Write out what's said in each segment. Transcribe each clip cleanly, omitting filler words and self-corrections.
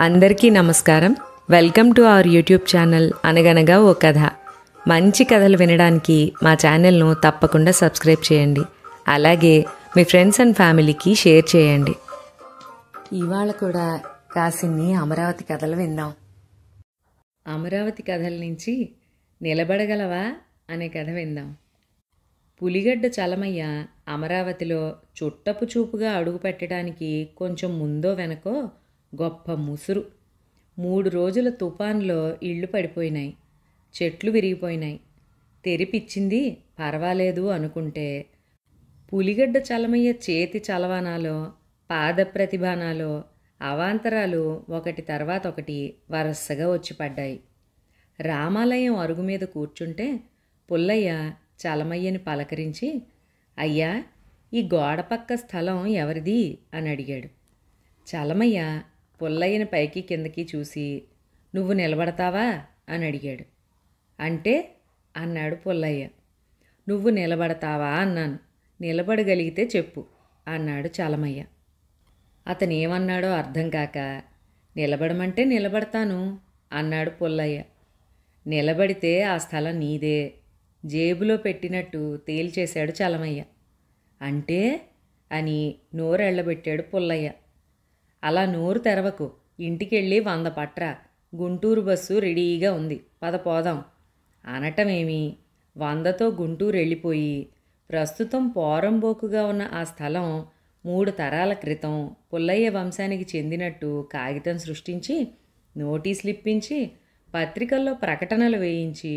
అందరికీ నమస్కారం. Welcome to our YouTube channel అనగనగా ఓ కథ. మంచి కథలు వినడానికి మా ఛానల్ను తప్పకుండా సబ్స్క్రైబ్ చేయండి. అలాగే మీ ఫ్రెండ్స్ అండ్ ఫ్యామిలీకి షేర్ చేయండి. ఇవాళ కూడా కాసిన్ని అమరావతి కథలు విందాం. అమరావతి కథల నుంచి నిలబడగలవా అనే కథ విందాం. పులిగడ్డ చలమయ్య అమరావతిలో చుట్టపు చూపుగా అడుగు పెట్టడానికి కొంచెం ముందో వెనకో గొప్ప ముసురు. 3 రోజుల తుఫాన్లో ఇళ్ళు పడిపోయినాయి, చెట్లు విరిగిపోయినాయి. తెరిపిచ్చింది పర్వాలేదు అనుకుంటే పులిగడ్డ చలమయ్య చేతి చలవానాలో పాద ప్రతిభానాలో అవాంతరాలు ఒకటి తర్వాత ఒకటి వరసగా వచ్చి పడ్డాయి. రామాలయం అరుగు మీద కూర్చుంటే పుల్లయ్య చలమయ్యని పలకరించి, అయ్యా, ఈ గోడ పక్క స్థలం ఎవరిది అని అడిగాడు. చలమయ్య పుల్లయ్యని పైకి కిందకి చూసి, నువ్వు నిలబడతావా అని అడిగాడు. అంటే అన్నాడు పుల్లయ్య. నువ్వు నిలబడతావా అన్నాను. నిలబడగలిగితే చెప్పు అన్నాడు చలమయ్య. అతను ఏమన్నాడో అర్థం కాక, నిలబడమంటే నిలబడతాను అన్నాడు పుల్లయ్య. నిలబడితే ఆ స్థలం నీదే, జేబులో పెట్టినట్టు తేల్చేశాడు చలమయ్య. అంటే అని నోరెళ్ళబెట్టాడు పుల్లయ్య. అలా నోరు తెరవకు, ఇంటికెళ్ళి 100 పట్రా, గుంటూరు బస్సు రెడీగా ఉంది, పద పోదాం అనటమేమి 100తో గుంటూరు వెళ్ళిపోయి ప్రస్తుతం పోరంబోకుగా ఉన్న ఆ స్థలం 3 తరాల క్రితం పుల్లయ్య వంశానికి చెందినట్టు కాగితం సృష్టించి, నోటీసులు ఇప్పించి, పత్రికల్లో ప్రకటనలు వేయించి,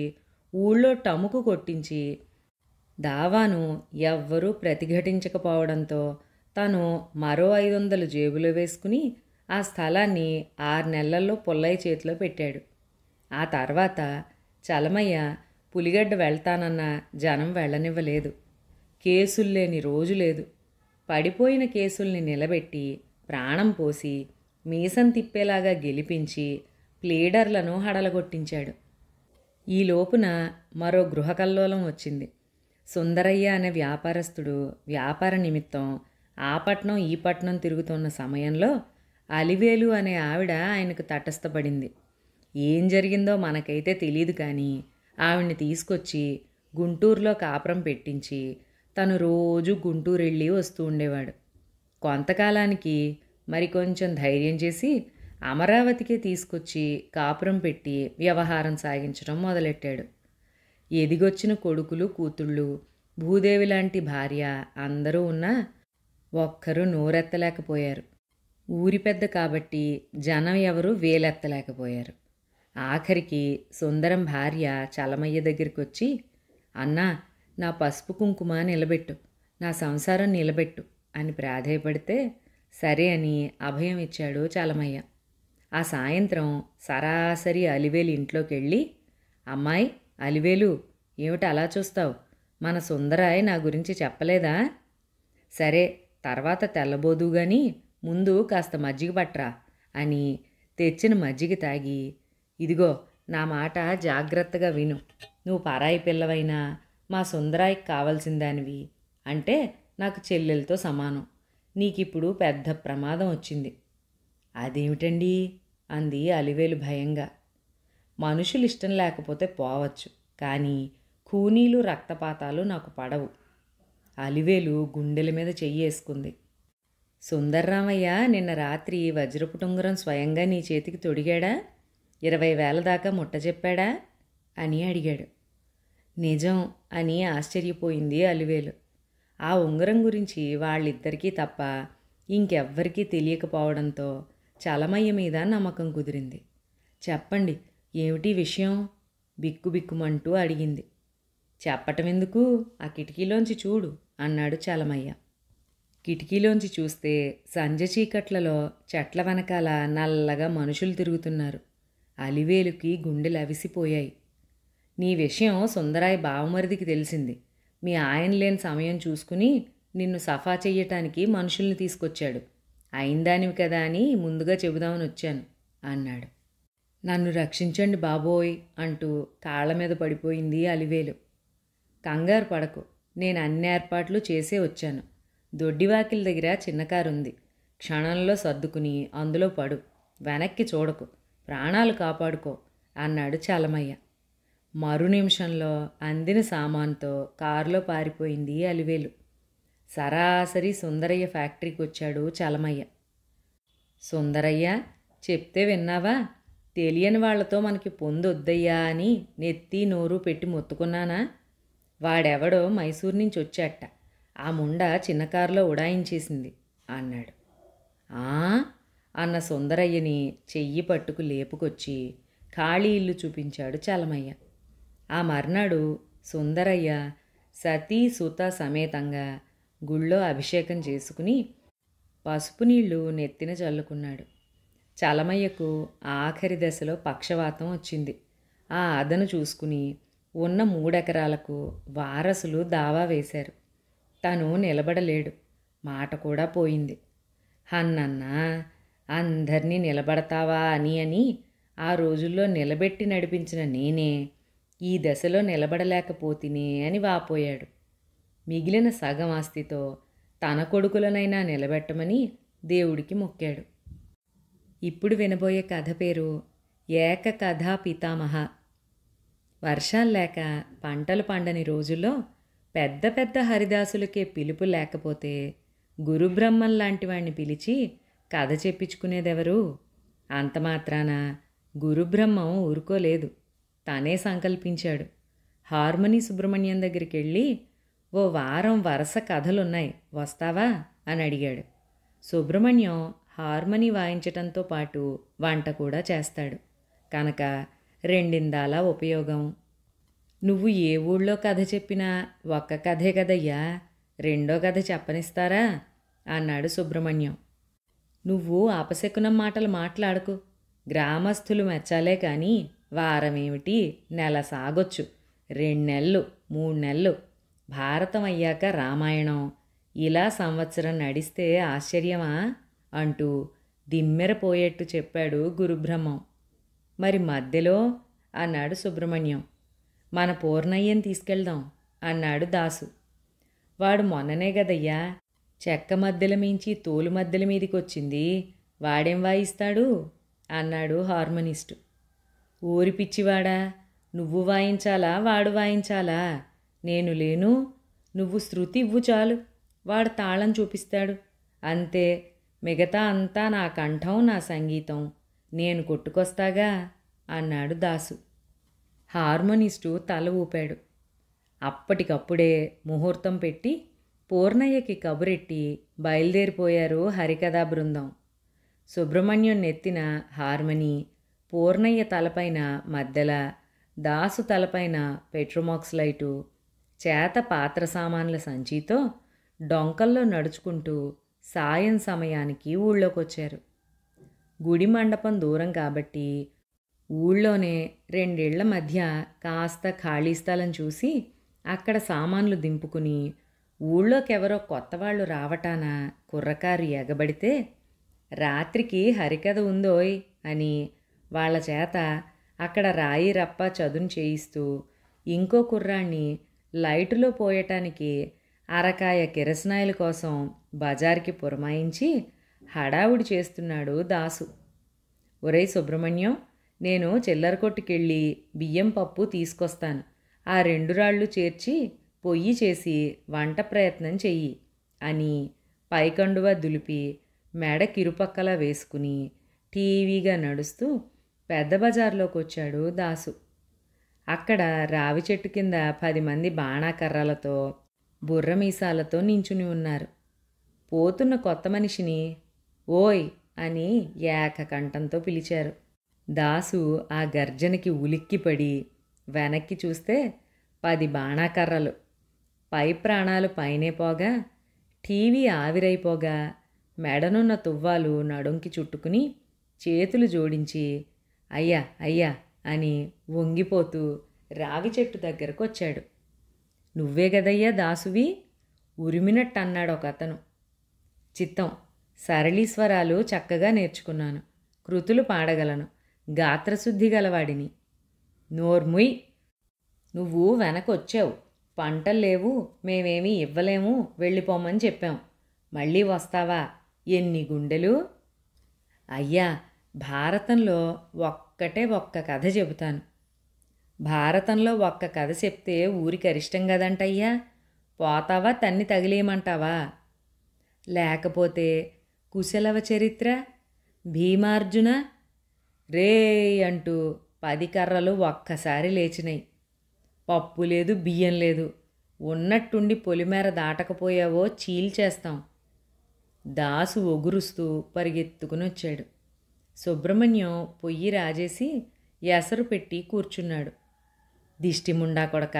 ఊళ్ళో టముకు కొట్టించి, దావాను ఎవ్వరూ ప్రతిఘటించకపోవడంతో తను మరో 500 జేబులో వేసుకుని ఆ స్థలాన్ని 6 నెలల్లో పుల్లయ్య చేతిలో పెట్టాడు. ఆ తర్వాత చలమయ్య పులిగడ్డ వెళ్తానన్న జనం వెళ్ళనివ్వలేదు. కేసులు లేని రోజు లేదు. పడిపోయిన కేసుల్ని నిలబెట్టి ప్రాణం పోసి మీసం తిప్పేలాగా గెలిపించి ప్లీడర్లను హడలగొట్టించాడు. ఈ లోపున మరో గృహకల్లోలం వచ్చింది. సుందరయ్య అనే వ్యాపారస్తుడు వ్యాపార నిమిత్తం ఆ పట్నం ఈ పట్నం తిరుగుతున్న సమయంలో అలివేలు అనే ఆవిడ ఆయనకు తటస్థపడింది. ఏం జరిగిందో మనకైతే తెలియదు, కానీ ఆవిడ్ని తీసుకొచ్చి గుంటూరులో కాపురం పెట్టించి తను రోజు గుంటూరు వెళ్ళి వస్తూ ఉండేవాడు. కొంతకాలానికి మరి కొంచెం ధైర్యం చేసి అమరావతికే తీసుకొచ్చి కాపురం పెట్టి వ్యవహారం సాగించడం మొదలెట్టాడు. ఎదిగొచ్చిన కొడుకులు కూతుళ్ళు, భూదేవి లాంటి భార్య అందరూ ఉన్నా ఒక్కరూ నోరెత్తలేకపోయారు. ఊరి పెద్ద కాబట్టి జనం ఎవరూ వేలెత్తలేకపోయారు. ఆఖరికి సుందరం భార్య చలమయ్య దగ్గరికి వచ్చి, అన్నా, నా పసుపు కుంకుమ నిలబెట్టు, నా సంసారం నిలబెట్టు అని ప్రాధేయపడితే సరే అని అభయం ఇచ్చాడు చలమయ్య. ఆ సాయంత్రం సరాసరి అలివేలు ఇంట్లోకి వెళ్ళి, అమ్మాయి అలివేలు, ఏమిటి అలా చూస్తావు? మన సుందరాయ్ నా గురించి చెప్పలేదా? సరే, తర్వాత తెల్లబోదు గాని ముందు కాస్త మజ్జిగ పట్రా అని తెచ్చిన మజ్జిగ తాగి, ఇదిగో నా మాట జాగ్రత్తగా విను. నువ్వు పరాయి పిల్లవైనా మా సుందరాయికి కావాల్సిన దానివి, అంటే నాకు చెల్లెలతో సమానం. నీకిప్పుడు పెద్ద ప్రమాదం వచ్చింది. అదేమిటండి అంది అలివేలు భయంగా. మనుషులు ఇష్టం లేకపోతే పోవచ్చు, కానీ ఖూనీలు రక్తపాతాలు నాకు పడవు. అలివేలు గుండెల మీద చెయ్యేసుకుంది. సుందర్రామయ్య నిన్న రాత్రి వజ్రపుటుంగరం స్వయంగా నీ చేతికి తొడిగాడా? 20,000 దాకా ముట్ట చెప్పాడా అని అడిగాడు. నిజం అని ఆశ్చర్యపోయింది అలివేలు. ఆ ఉంగరం గురించి వాళ్ళిద్దరికీ తప్ప ఇంకెవ్వరికీ తెలియకపోవడంతో చలమయ్య మీద నమ్మకం కుదిరింది. చెప్పండి, ఏమిటి విషయం? బిక్కుబిక్కుమంటూ అడిగింది. చెప్పటం ఎందుకు, ఆ కిటికీలోంచి చూడు అన్నాడు చలమయ్య. కిటికీలోంచి చూస్తే సంజ చీకట్లలో చెట్ల వెనకాల నల్లగా మనుషులు తిరుగుతున్నారు. అలివేలుకి గుండెలు అవిసిపోయాయి. నీ విషయం సుందరాయి బావమరిదికి తెలిసింది. మీ ఆయన లేని సమయం చూసుకుని నిన్ను సఫా చెయ్యటానికి మనుషుల్ని తీసుకొచ్చాడు. అయిందానివి కదా అని ముందుగా చెబుదామని వచ్చాను అన్నాడు. నన్ను రక్షించండి బాబోయ్ అంటూ కాళ్ళ మీద పడిపోయింది అలివేలు. కంగారు పడకు, నేను అన్ని ఏర్పాట్లు చేసే వచ్చాను. దొడ్డివాకిల దగ్గర చిన్న కారుంది, క్షణంలో సర్దుకుని అందులో పడు, వెనక్కి చూడకు, ప్రాణాలు కాపాడుకో అన్నాడు చలమయ్య. మరు నిమిషంలో అందిన సామాన్తో కారులో పారిపోయింది అలివేలు. సరాసరి సుందరయ్య ఫ్యాక్టరీకి వచ్చాడు చలమయ్య. సుందరయ్య, చెప్తే విన్నావా? తెలియని వాళ్లతో మనకి పొందొద్దయ్యా అని నెత్తి నోరు పెట్టి మొత్తుకున్నానా? వాడెవడో మైసూరు నుంచి వచ్చాట. ఆ ముండ చిన్న కారులో ఉడాయించేసింది అన్నాడు. ఆ అన్న సుందరయ్యని చెయ్యి పట్టుకు లేపుకొచ్చి ఖాళీ ఇల్లు చూపించాడు చలమయ్య. ఆ మర్నాడు సుందరయ్య సతీ సుత సమేతంగా గుళ్ళో అభిషేకం చేసుకుని పసుపు నీళ్లు నెత్తిన చల్లుకున్నాడు. చలమయ్యకు ఆఖరి దశలో పక్షవాతం వచ్చింది. ఆ అదను చూసుకుని ఉన్న 3 ఎకరాలకు వారసులు దావా వేశారు. తను నిలబడలేడు, మాట కూడా పోయింది. హన్నన్నా, అందరినీ నిలబడతావా అని ఆ రోజుల్లో నిలబెట్టి నడిపించిన నేనే ఈ దశలో నిలబడలేకపోతినే అని వాపోయాడు. మిగిలిన సగం ఆస్తితో తన కొడుకులనైనా నిలబెట్టమని దేవుడికి మొక్కాడు. ఇప్పుడు వినబోయే కథ పేరు ఏక కథా పితామహ. వర్షాలు లేక పంటలు పండని రోజుల్లో పెద్ద పెద్ద హరిదాసులకే పిలుపు లేకపోతే గురుబ్రహ్మం లాంటి వాణ్ణి పిలిచి కథ చెప్పించుకునేదెవరు? అంతమాత్రాన గురుబ్రహ్మం ఊరుకోలేదు. తనే సంకల్పించాడు. హార్మనీ సుబ్రహ్మణ్యం దగ్గరికి వెళ్ళి, ఓ వారం వరుస కథలున్నాయి, వస్తావా అని అడిగాడు. సుబ్రహ్మణ్యం హార్మనీ వాయించటంతో పాటు వంట కూడా చేస్తాడు కనుక రెండిందాల ఉపయోగం. నువ్వు ఏ ఊళ్ళో కథ చెప్పినా ఒక్క కథే కదయ్యా, రెండో కథ చెప్పనిస్తారా అన్నాడు సుబ్రహ్మణ్యం. నువ్వు అపశకునం మాటలు మాట్లాడకు. గ్రామస్తులు మెచ్చాలే కానీ వారమేమిటి, నెల సాగొచ్చు, 2 నెలలు 3 నెలలు. భారతం అయ్యాక రామాయణం, ఇలా సంవత్సరం నడిస్తే ఆశ్చర్యమా అంటూ దిమ్మెరపోయేట్టు చెప్పాడు గురుబ్రహ్మం. మరి మధ్యలో అన్నాడు సుబ్రహ్మణ్యం. మన పూర్ణయ్యని తీసుకెళ్దాం అన్నాడు దాసు. వాడు మొన్ననే గదయ్యా చెక్క మద్దెల మించి తోలు మద్దెల మీదికి వచ్చింది, వాడేం వాయిస్తాడు అన్నాడు హార్మోనిస్టు. ఊరి పిచ్చివాడా, నువ్వు వాయించాలా వాడు వాయించాలా? నేను లేను, నువ్వు శృతి ఇవ్వు చాలు, వాడు తాళం చూపిస్తాడు అంతే. మిగతా అంతా నా కంఠం, నా సంగీతం, నేను కొట్టుకొస్తాగా అన్నాడు దాసు. హార్మోనిస్టు తల ఊపాడు. అప్పటికప్పుడే ముహూర్తం పెట్టి పూర్ణయ్యకి కబురెట్టి బయలుదేరిపోయారు హరికథా బృందం. సుబ్రహ్మణ్యం నెత్తిన హార్మనీ, పూర్ణయ్య తలపైన మద్దెల, దాసు తలపైన పెట్రోమాక్స్ లైటు, చేత పాత్ర సామాన్ల సంచితో డొంకల్లో నడుచుకుంటూ సాయం సమయానికి ఊళ్ళోకొచ్చారు. గుడి మండపం దూరం కాబట్టి ఊళ్ళోనే 2 ఇళ్ల మధ్య కాస్త ఖాళీ స్థలం చూసి అక్కడ సామాన్లు దింపుకుని ఊళ్ళోకెవరో కొత్తవాళ్లు రావటాన కుర్రకారు ఎగబడితే రాత్రికి హరికథ ఉందోయ్ అని వాళ్ల చేత అక్కడ రాయి రప్ప చదును చేయిస్తూ ఇంకో కుర్రాణ్ణి లైటులో పోయటానికి అరకాయ కిరసనాయిల కోసం బజార్కి పురమాయించి హడావుడి చేస్తున్నాడు దాసు. ఒరేయ్ సుబ్రహ్మణ్యం, నేను చిల్లర కొట్టుకెళ్ళి బియ్యం పప్పు తీసుకొస్తాను, ఆ 2 రాళ్ళు చేర్చి పొయ్యి చేసి వంట ప్రయత్నం చెయ్యి అని పైకండువ దులిపి మెడ కిరుపక్కలా వేసుకుని టీవీగా నడుస్తూ పెద్ద బజార్లోకి వచ్చాడు దాసు. అక్కడ రావి చెట్టు కింద 10 మంది బాణాకర్రలతో బుర్రమీసాలతో నించుని ఉన్నారు. పోతున్న కొత్త మనిషిని ఓయ్ అని ఏకకంఠంతో పిలిచారు. దాసు ఆ గర్జనకి ఉలిక్కిపడి వెనక్కి చూస్తే 10 బాణాకర్రలు. పై ప్రాణాలు పైనే పోగా, టీవీ ఆవిరైపోగా, మెడనున్న తువ్వాలు నడుంకి చుట్టుకుని చేతులు జోడించి అయ్యా అయ్యా అని వంగిపోతూ రావి చెట్టు దగ్గరకు వచ్చాడు. నువ్వే గదయ్యా దాసువి ఉరిమినట్టు అన్నాడు ఒక అతను. చిత్తం, సరళీస్వరాలు చక్కగా నేర్చుకున్నాను, కృతులు పాడగలను, గాత్రశుద్ధి గలవాడిని. నోర్ముయ్, నువ్వు వెనకొచ్చావు, పంటలు లేవు, మేమేమీ ఇవ్వలేము, వెళ్ళిపోమని చెప్పాం, మళ్ళీ వస్తావా? ఎన్ని గుండెలు! అయ్యా, భారతంలో ఒక్కటే ఒక్క కథ చెబుతాను. భారతంలో ఒక్క కథ చెప్తే ఊరికి అరిష్టం కదంటయ్యా, పోతావా తన్ని తగిలేయమంటావా? లేకపోతే కుశలవ చరిత్ర, భీమార్జున, రే అంటూ 10 కర్రలు ఒక్కసారి లేచినాయి. పప్పు లేదు, బియ్యం లేదు. ఉన్నట్టుండి పొలిమేర దాటకపోయావో చీల్చేస్తాం. దాసు ఒగురుస్తూ పరిగెత్తుకుని వచ్చాడు. సుబ్రహ్మణ్యం పొయ్యి రాజేసి ఎసరు పెట్టి కూర్చున్నాడు. దిష్టిముండా కొడక,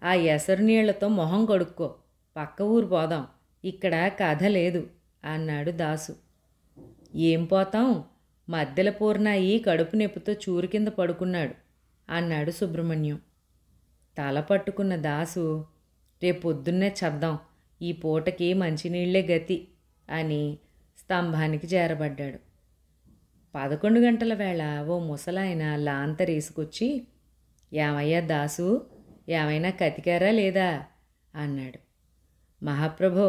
ఆ ఎసరు నీళ్లతో మొహం కడుక్కో, పక్క ఊరు పోదాం, ఇక్కడ కథ లేదు అన్నాడు దాసు. ఏం పోతాం, మధ్యల పూర్ణాయి కడుపు నొప్పితో చూరు కింద పడుకున్నాడు అన్నాడు సుబ్రహ్మణ్యం. తల పట్టుకున్న దాసు, రేపొద్దున్నే చద్దాం, ఈ పూటకి మంచినీళ్లే గతి అని స్తంభానికి చేరబడ్డాడు. 11 గంటల వేళ ఓ ముసలాయన లాంతరేసుకొచ్చి, ఏమయ్యా దాసు, ఏమైనా కతికారా లేదా అన్నాడు. మహాప్రభో,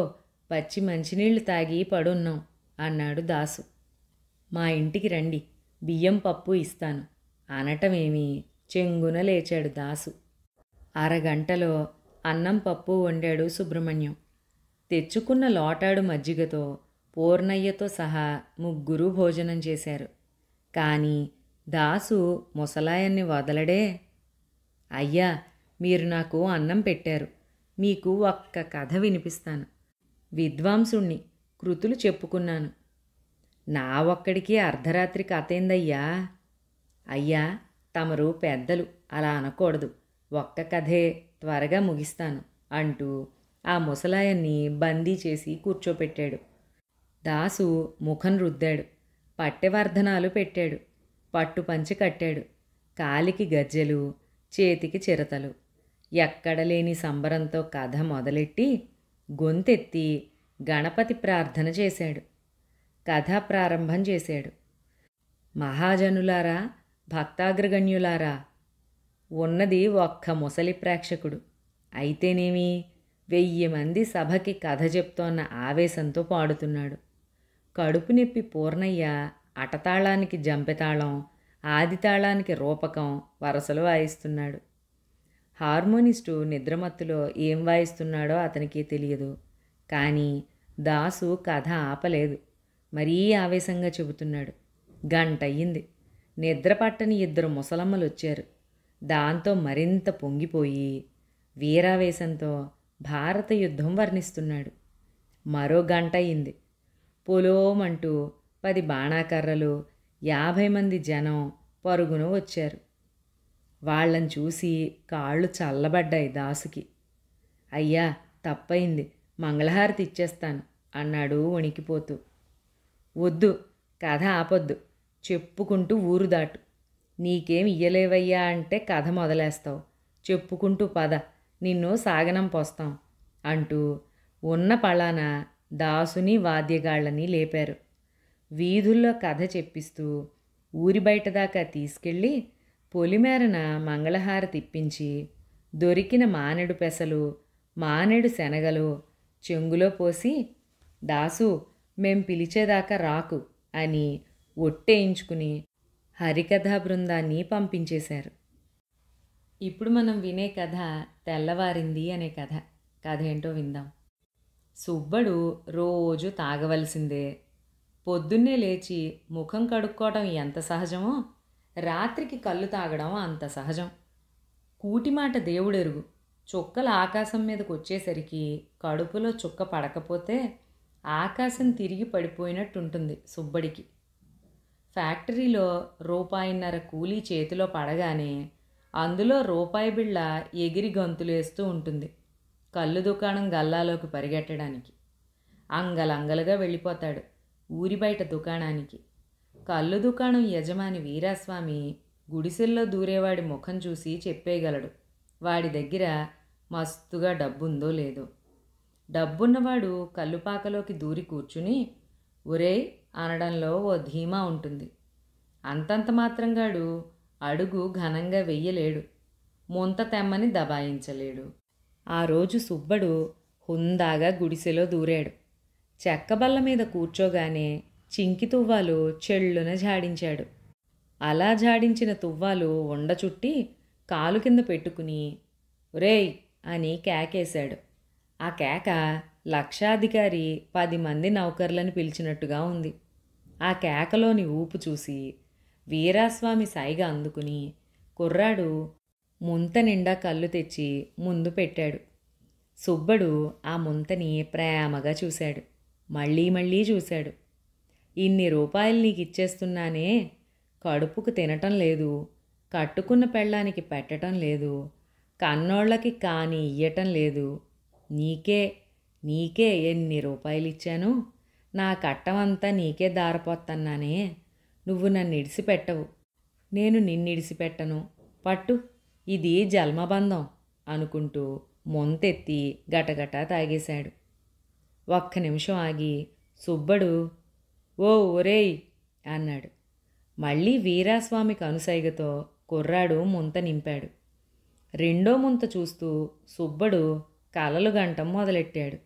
పచ్చి మంచినీళ్లు తాగి పడున్నాం అన్నాడు దాసు. మా ఇంటికి రండి, బియ్యం పప్పు ఇస్తాను అనటమేమి చెంగున లేచాడు దాసు. అరగంటలో అన్నం పప్పు వండాడు సుబ్రహ్మణ్యం. తెచ్చుకున్న లోటాడు మజ్జిగతో పూర్ణయ్యతో సహా ముగ్గురు భోజనం చేశారు. కానీ దాసు ముసలాయన్ని వదలడే. అయ్యా, మీరు నాకు అన్నం పెట్టారు, మీకు ఒక్క కథ వినిపిస్తాను. విద్వాంసుణ్ణి, కృతులు చెప్పుకున్నాను. నా ఒక్కడికి అర్ధరాత్రి కథేందయ్యా? అయ్యా, తమరు పెద్దలు, అలా అనకూడదు, ఒక్క కథే, త్వరగా ముగిస్తాను అంటూ ఆ ముసలాయన్ని బందీ చేసి కూర్చోపెట్టాడు. దాసు ముఖం రుద్దాడు, పట్టెవర్ధనాలు పెట్టాడు, పట్టుపంచి కట్టాడు, కాలికి గజ్జెలు, చేతికి చిరతలు. ఎక్కడలేని సంబరంతో కథ మొదలెట్టి గొంతెత్తి గణపతి ప్రార్థన చేశాడు. కథ ప్రారంభం చేశాడు. మహాజనులారా, భక్తాగ్రగణ్యులారా, ఉన్నది ఒక్క ముసలి ప్రేక్షకుడు, అయితేనేమి 1000 మంది సభకి కథ చెప్తోన్న ఆవేశంతో పాడుతున్నాడు. కడుపు నొప్పి పూర్ణయ్య అటతాళానికి జంపెతాళం, ఆదితాళానికి రూపకం వరసలు వాయిస్తున్నాడు. హార్మోనిస్టు నిద్రమత్తులో ఏం వాయిస్తున్నాడో అతనికి తెలియదు. కానీ దాసు కథ ఆపలేదు, మరీ ఆవేశంగా చెబుతున్నాడు. గంటయ్యింది. నిద్రపట్టని 2 ముసలమ్మలు వచ్చారు. దాంతో మరింత పొంగిపోయి వీరావేశంతో భారత యుద్ధం వర్ణిస్తున్నాడు. మరో గంట అయింది. పొలోమంటూ 10 బాణాకర్రలు, 50 మంది జనం పరుగున వచ్చారు. వాళ్ళని చూసి కాళ్ళు చల్లబడ్డాయి దాసుకి. అయ్యా, తప్పయింది, మంగళహారతి ఇచ్చేస్తాను అన్నాడు వణికిపోతూ. వద్దు, కథ ఆపొద్దు, చెప్పుకుంటూ ఊరు దాటు. నీకేం ఇయ్యలేవయ్యా అంటే కథ మొదలేస్తావు. చెప్పుకుంటూ పద, నిన్ను సాగనం పోస్తాం అంటూ ఉన్న పళాన దాసుని వాద్యగాళ్ళని లేపారు. వీధుల్లో కథ చెప్పిస్తూ ఊరి బయట దాకా తీసుకెళ్ళి పొలిమేరన మంగళహారతి ఇప్పించి దొరికిన మానెడు పెసలు, మానెడు శనగలు చెంగులో పోసి, దాసు, మేం పిలిచేదాకా రాకు అని ఒట్టేయించుకుని హరికథా బృందాన్ని పంపించేశారు. ఇప్పుడు మనం వినే కథ తెల్లవారింది అనే కథ. కథ ఏంటో విందాం. సుబ్బడు రోజు తాగవలసిందే. పొద్దున్నే లేచి ముఖం కడుక్కోవడం ఎంత సహజమో రాత్రికి కళ్ళు తాగడం అంత సహజం. కూటిమాట దేవుడెరుగు. చుక్కలు ఆకాశం మీదకు వచ్చేసరికి కడుపులో చుక్క పడకపోతే ఆకాశం తిరిగి పడిపోయినట్టుంటుంది సుబ్బడికి. ఫ్యాక్టరీలో ₹1.50 కూలీ చేతిలో పడగానే అందులో రూపాయి బిళ్ళ ఎగిరి గంతులేస్తూ ఉంటుంది కళ్ళు దుకాణం గల్లాలోకి పరిగెట్టడానికి. అంగలంగలుగా వెళ్ళిపోతాడు ఊరి బయట దుకాణానికి. కళ్ళు దుకాణం యజమాని వీరాస్వామి గుడిసెల్లో దూరేవాడి ముఖం చూసి చెప్పేయగలడు వాడి దగ్గర మస్తుగా డబ్బుందో లేదో. డబ్బున్నవాడు కల్లుపాకలోకి దూరి కూర్చుని ఒరేయ్ అనడంలో ఓ ధీమా ఉంటుంది. అంతంత మాత్రంగాడు అడుగు ఘనంగా వెయ్యలేడు, ముంత తెమ్మని దబాయించలేడు. ఆ రోజు సుబ్బడు హుందాగా గుడిసెలో దూరాడు. చెక్కబల్ల మీద కూర్చోగానే చింకి తువ్వాలు చెళ్ళున జాడించాడు. అలా జాడించిన తువ్వాలు ఉండ చుట్టి కాలు కింద పెట్టుకుని ఒరేయ్ అని కేకేశాడు. ఆ కేక లక్షాధికారి 10 మంది నౌకర్లను పిలిచినట్టుగా ఉంది. ఆ కేకలోని ఊపు చూసి వీరాస్వామి సైగ అందుకుని కుర్రాడు ముంత నిండా కళ్ళు తెచ్చి ముందు పెట్టాడు. సుబ్బడు ఆ ముంతని ప్రేమగా చూశాడు. మళ్ళీ మళ్ళీ చూశాడు. ఇన్ని రూపాయలు నీకు ఇచ్చేస్తున్నానే, కడుపుకు తినటం లేదు, కట్టుకున్న పెళ్ళానికి పెట్టటం లేదు, కన్నోళ్ళకి కాని ఇయ్యటం లేదు, నీకే నీకే ఎన్ని రూపాయలు ఇచ్చాను, నా కట్టమంతా నీకే దారపోత్తన్నానే, నువ్వు నన్ను ఇడిసిపెట్టవు, నేను నిన్నిడిసిపెట్టను, పట్టు ఇది జన్మబంధం అనుకుంటూ మొంతెత్తి గటగట తాగేశాడు. ఒక్క నిమిషం ఆగి సుబ్బడు ఓ ఒరేయ్ అన్నాడు. మళ్ళీ వీరాస్వామికి అనుసైగతో కుర్రాడు ముంత నింపాడు. రెండో ముంత చూస్తూ సుబ్బడు కలలు గంటం మొదలెట్టాడు.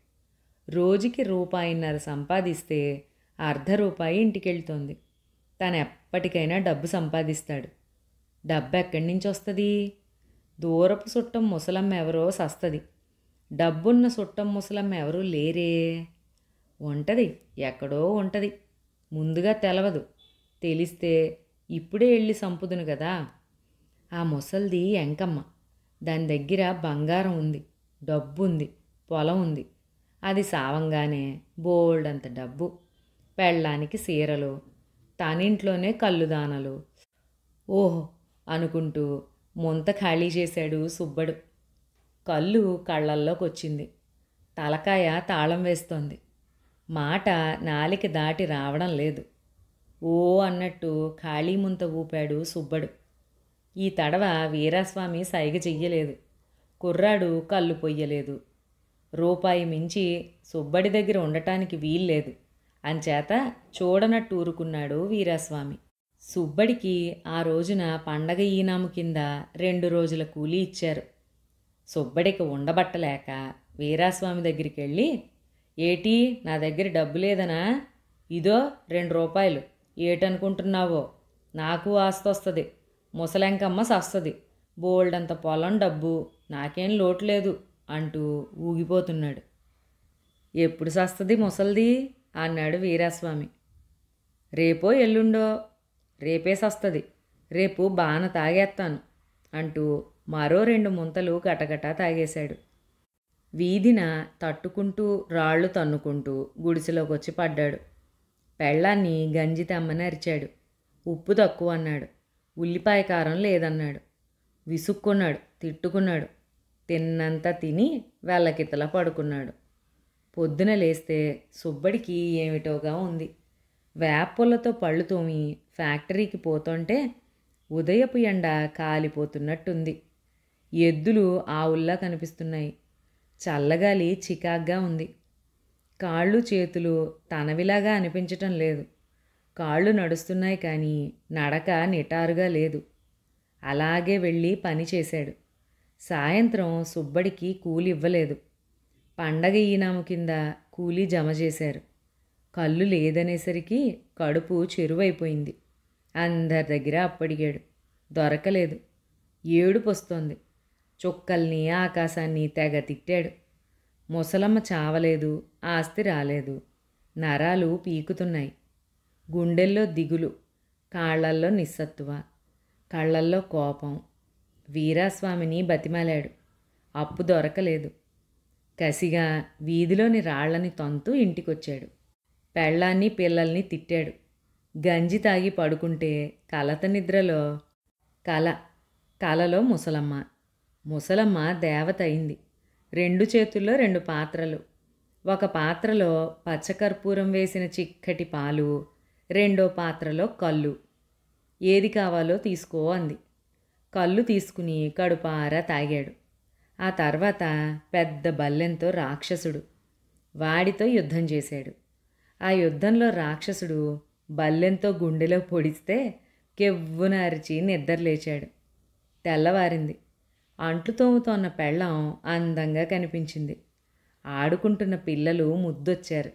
రోజుకి రూపాయిన్నర సంపాదిస్తే ₹1/2 ఇంటికెళ్తోంది. తను ఎప్పటికైనా డబ్బు సంపాదిస్తాడు. డబ్బు ఎక్కడి నుంచి వస్తుంది? దూరపు చుట్టం ముసలమ్మ ఎవరో సస్తది. డబ్బున్న చుట్టం ముసలమ్మ ఎవరూ లేరే. ఉంటుంది, ఎక్కడో ఉంటుంది, ముందుగా తెలవదు. తెలిస్తే ఇప్పుడే వెళ్ళి సంపుదును కదా. ఆ ముసల్ది ఎంకమ్మ. దాని దగ్గర బంగారం ఉంది, డబ్బు ఉంది, పొలం ఉంది. అది సావంగానే బోల్డంత డబ్బు, పెళ్ళానికి సీరలు, తనింట్లోనే కళ్ళుదానలు. ఓహో అనుకుంటూ ముంత ఖాళీ చేశాడు సుబ్బడు. కళ్ళు కళ్ళల్లోకి వచ్చింది. తలకాయ తాళం వేస్తోంది. మాట నాలిక దాటి రావడం లేదు. ఓ అన్నట్టు ఖాళీ ముంత ఊపాడు సుబ్బడు. ఈ తడవ వీరాస్వామి సైగ చెయ్యలేదు. కుర్రాడు కళ్ళు పొయ్యలేదు. రూపాయి మించి సుబ్బడి దగ్గర ఉండటానికి వీల్లేదు. అంచేత చూడనట్టు ఊరుకున్నాడు వీరాస్వామి. సుబ్బడికి ఆ రోజున పండగ ఈనాము కింద 2 రోజుల కూలీ ఇచ్చారు. సుబ్బడికి ఉండబట్టలేక వీరాస్వామి దగ్గరికి వెళ్ళి ఏటీ నా దగ్గర డబ్బు లేదనా? ఇదో 2 రూపాయలు, ఏటనుకుంటున్నావో, నాకు ఆస్తి వస్తుంది, ముసలెంకమ్మ సస్తుంది, బోల్డంత పొలం డబ్బు, నాకేం లోటు లేదు అంటూ ఊగిపోతున్నాడు. ఎప్పుడు సస్తుంది ముసల్ది అన్నాడు వీరాస్వామి. రేపో ఎల్లుండో. రేపే సస్తుంది, రేపు బాన తాగేస్తాను అంటూ మరో 2 ముంతలు గటగటా తాగేశాడు. వీధిన తట్టుకుంటూ రాళ్ళు తన్నుకుంటూ గుడిసెలోకి వచ్చి పడ్డాడు. పెళ్ళాన్ని గంజి తెమ్మని అరిచాడు. ఉప్పు తక్కువ అన్నాడు. ఉల్లిపాయ కారం లేదన్నాడు. విసుక్కున్నాడు, తిట్టుకున్నాడు. తిన్నంత తిని వెళ్ళకితలా పడుకున్నాడు. పొద్దున లేస్తే సుబ్బడికి ఏమిటోగా ఉంది. వేపులతో పళ్ళు తోమి ఫ్యాక్టరీకి పోతుంటే ఉదయపు ఎండ కాలిపోతున్నట్టుంది. ఎద్దులు ఆవుల్లా కనిపిస్తున్నాయి. చల్లగాలి చికాగ్గా ఉంది. కాళ్ళు చేతులు తనవిలాగా అనిపించటం లేదు. కాళ్ళు నడుస్తున్నాయి కానీ నడక నిటారుగా లేదు. అలాగే వెళ్ళి పని చేశాడు. సాయంత్రం సుబ్బడికి కూలి ఇవ్వలేదు. పండగ ఈనాము కింద కూలీ జమ చేశారు. కళ్ళు లేదనేసరికి కడుపు చెరువైపోయింది. అందరి దగ్గర అప్పడిగాడు, దొరకలేదు. ఏడుపొస్తోంది. చుక్కల్ని ఆకాశాన్ని తెగ తిట్టాడు. ముసలమ్మ చావలేదు, ఆస్తి రాలేదు. నరాలు పీకుతున్నాయి. గుండెల్లో దిగులు, కాళ్లల్లో నిస్సత్తువ, కళ్ళల్లో కోపం. వీరాస్వామిని బతిమాలాడు. అప్పు దొరకలేదు. కసిగా వీధిలోని రాళ్లని తంతూ ఇంటికొచ్చాడు. పెళ్ళాన్ని పిల్లల్ని తిట్టాడు. గంజి తాగి పడుకుంటే కలత నిద్రలో కలలో ముసలమ్మ. ముసలమ్మ దేవత అయింది. 2 చేతుల్లో 2 పాత్రలు. ఒక పాత్రలో పచ్చకర్పూరం వేసిన చిక్కటి పాలు, రెండో పాత్రలో కళ్ళు. ఏది కావాలో తీసుకో అంది. కళ్ళు తీసుకుని కడుపారా తాగాడు. ఆ తర్వాత పెద్ద బల్లెంతో రాక్షసుడు. వాడితో యుద్ధం చేశాడు. ఆ యుద్ధంలో రాక్షసుడు బల్లెంతో గుండెలో పొడిస్తే కెవ్వున అరిచి నిద్రలేచాడు. తెల్లవారింది. అంట్లు తోముతోన్న పెళ్ళాం అందంగా కనిపించింది. ఆడుకుంటున్న పిల్లలు ముద్దొచ్చారు.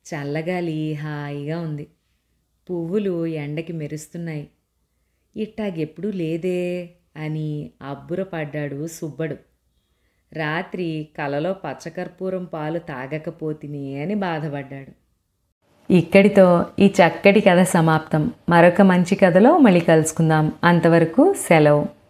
చల్లగాలి హాయిగా ఉంది. పువ్వులు ఎండకి మెరుస్తున్నాయి. ఇట్టాగెప్పుడూ లేదే అని అబ్బురపడ్డాడు సుబ్బడు. రాత్రి కలలో పచ్చకర్పూరం పాలు తాగకపోతినే అని బాధపడ్డాడు. ఇక్కడితో ఈ చక్కటి కథ సమాప్తం. మరొక మంచి కథలో మళ్ళీ కలుసుకుందాం. అంతవరకు సెలవు.